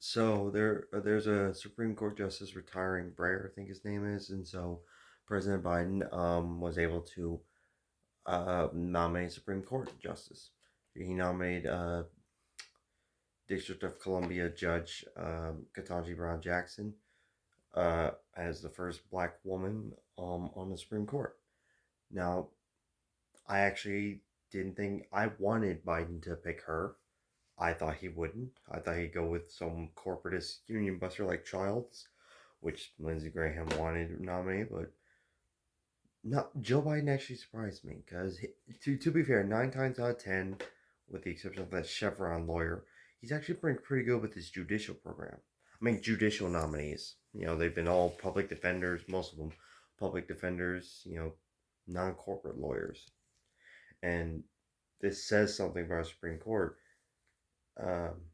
So there's a Supreme Court justice retiring, Breyer, I think his name is, and so President Biden was able to nominate Supreme Court justice. He nominated District of Columbia Judge Ketanji Brown Jackson as the first black woman on the Supreme Court. Now, I actually didn't think I wanted Biden to pick her. I thought he wouldn't. I thought he'd go with some corporatist union buster like Childs, which Lindsey Graham wanted to nominate, but no, Joe Biden actually surprised me because, to be fair, 9 times out of 10, with the exception of that Chevron lawyer, he's actually been pretty good with his judicial program. I mean, judicial nominees. They've been all public defenders, most of them public defenders, non corporate lawyers. And this says something about our Supreme Court. Um,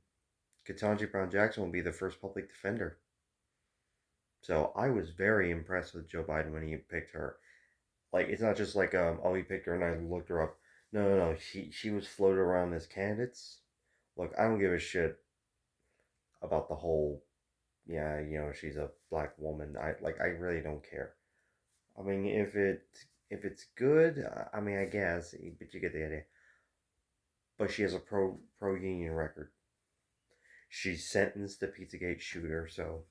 Ketanji Brown Jackson will be the first public defender. So I was very impressed with Joe Biden when he picked her. Like, it's not just like oh, he picked her and I looked her up. No, no, no. She was floated around as candidates. Look, I don't give a shit about the whole. Yeah, she's a black woman. I really don't care. I mean, if it's good, I mean, I guess, but you get the idea. But she has a pro union record. She's sentenced the Pizzagate shooter, so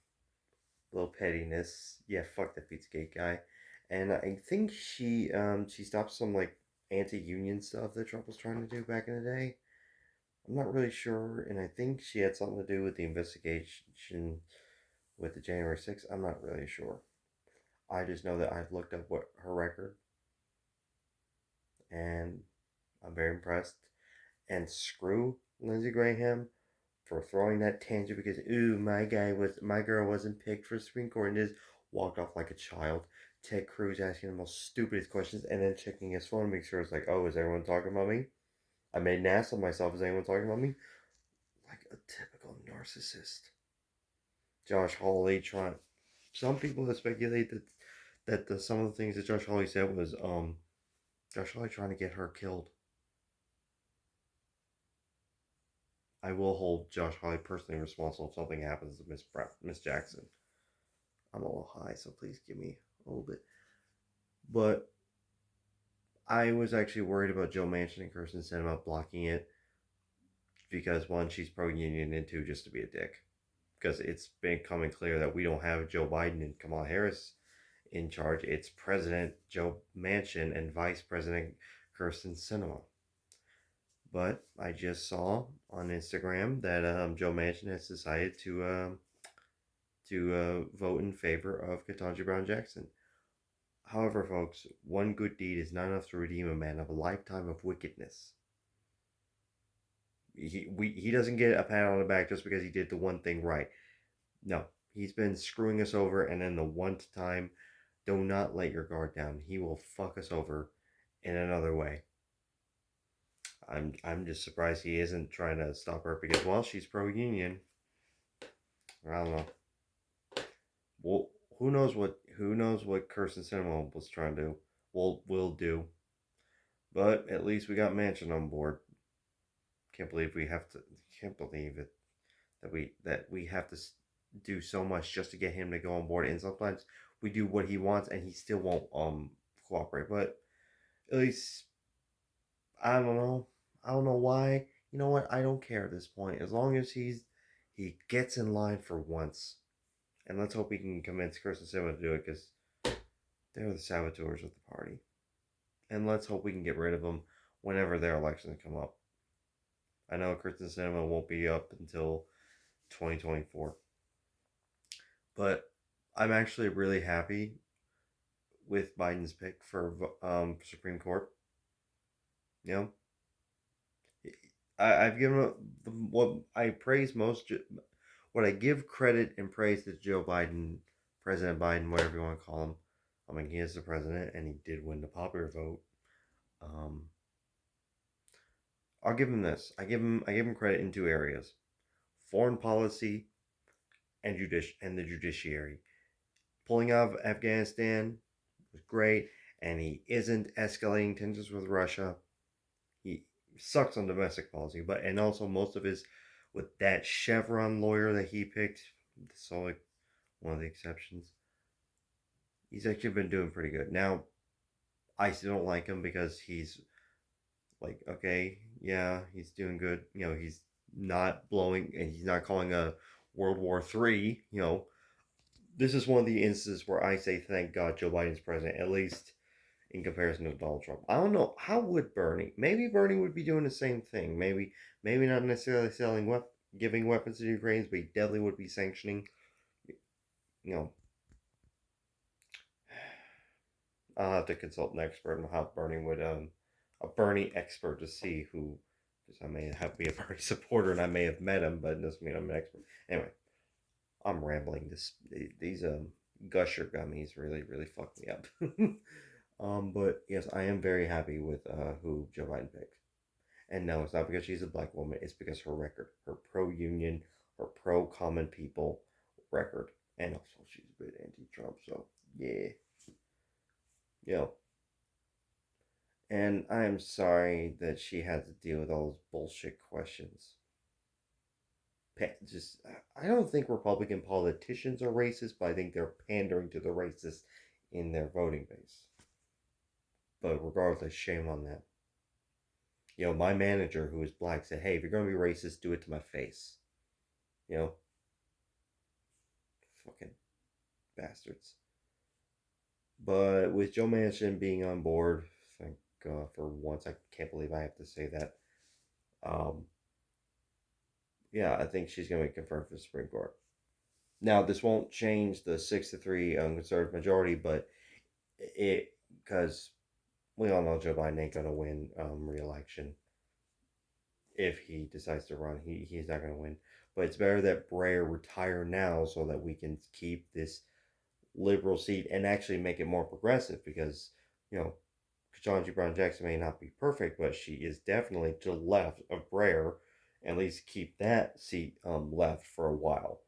little pettiness. Yeah, fuck the Pizzagate guy. And I think she stopped some like anti-union stuff that Trump was trying to do back in the day. I'm not really sure, and I think she had something to do with the investigation with the January 6th. I'm not really sure. I just know that I've looked up what her record, and I'm very impressed. And screw Lindsey Graham for throwing that tangent because ooh, my girl wasn't picked for Supreme Court and just walked off like a child. Ted Cruz asking the most stupidest questions and then checking his phone to make sure it's like, oh, is everyone talking about me? I made an ass of myself. Is anyone talking about me? Like a typical narcissist. Josh Hawley trying. Some people that speculate that some of the things that Josh Hawley said was Josh Hawley trying to get her killed. I will hold Josh Hawley personally responsible if something happens to Miss Jackson. I'm a little high, so please give me a little bit. But I was actually worried about Joe Manchin and Kirsten Sinema blocking it because one, she's pro union, and two, just to be a dick. Because it's becoming clear that we don't have Joe Biden and Kamala Harris in charge. It's President Joe Manchin and Vice President Kirsten Sinema. But I just saw on Instagram that Joe Manchin has decided to vote in favor of Ketanji Brown Jackson. However, folks, one good deed is not enough to redeem a man of a lifetime of wickedness. He doesn't get a pat on the back just because he did the one thing right. No, he's been screwing us over, and then the one time, do not let your guard down. He will fuck us over in another way. I'm just surprised he isn't trying to stop her because well she's pro union. I don't know. Well, who knows what Kirsten Sinema was trying to will do. But at least we got Manchin on board. Can't believe we have to. Can't believe it that we have to do so much just to get him to go on board. And sometimes we do what he wants and he still won't cooperate. But at least I don't know. I don't know why. You know what? I don't care at this point. As long as he gets in line for once. And let's hope he can convince Kirsten Sinema to do it because they're the saboteurs of the party. And let's hope we can get rid of them whenever their elections come up. I know Kirsten Sinema won't be up until 2024. But I'm actually really happy with Biden's pick for Supreme Court. You know, I've given what I praise most, what I give credit and praise to Joe Biden, President Biden, whatever you want to call him. I mean, he is the president, and he did win the popular vote. Um, I'll give him this. I give him credit in two areas: foreign policy and the judiciary. Pulling out of Afghanistan was great, and he isn't escalating tensions with Russia. He sucks on domestic policy, but and also most of his with that Chevron lawyer that he picked, that's all like one of the exceptions. He's actually been doing pretty good. Now, I still don't like him because he's like, okay, yeah, he's doing good. You know, he's not blowing and he's not calling a World War III. You know, this is one of the instances where I say, thank God Joe Biden's president, at least in comparison to Donald Trump. I don't know. How would Bernie? Maybe Bernie would be doing the same thing. Maybe not necessarily giving weapons to the Ukrainians, but he definitely would be sanctioning. You know, I'll have to consult an expert on how Bernie would a Bernie expert to see who, because I may have be a Bernie supporter and I may have met him, but it doesn't mean I'm an expert. Anyway, I'm rambling. These gusher gummies really fuck me up. But yes, I am very happy with who Joe Biden picked. And no, it's not because she's a black woman. It's because her record, her pro-union, her pro-common people record, and also she's a bit anti-Trump. So yeah, you know. And I am sorry that she had to deal with all those bullshit questions. Just, I don't think Republican politicians are racist, but I think they're pandering to the racists in their voting base. But regardless, shame on them. You know, my manager, who is black, said, "Hey, if you're gonna be racist, do it to my face." You know, fucking bastards. But with Joe Manchin being on board, thank God for once. I can't believe I have to say that. Um, yeah, I think she's gonna be confirmed for the Supreme Court. Now, this won't change the 6-3 conservative majority, but it because we all know Joe Biden ain't gonna win re-election if he decides to run. He's not gonna win. But it's better that Breyer retire now so that we can keep this liberal seat and actually make it more progressive because you know Ketanji Brown Jackson may not be perfect, but she is definitely to the left of Breyer. At least keep that seat left for a while.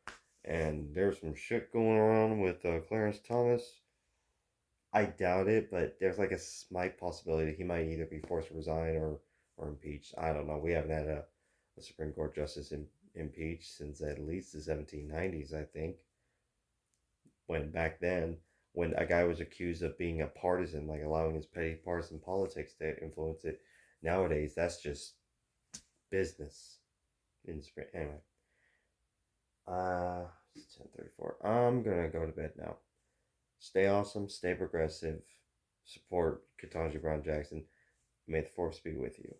And there's some shit going on with Clarence Thomas. I doubt it, but there's like a slight possibility he might either be forced to resign or impeached. I don't know. We haven't had a Supreme Court justice impeached since at least the 1790s, I think. When back then, when a guy was accused of being a partisan, like allowing his petty partisan politics to influence it. Nowadays, that's just business. Anyway, it's 10:34. I'm gonna go to bed now. Stay awesome, stay progressive, support Ketanji Brown Jackson. May the force be with you.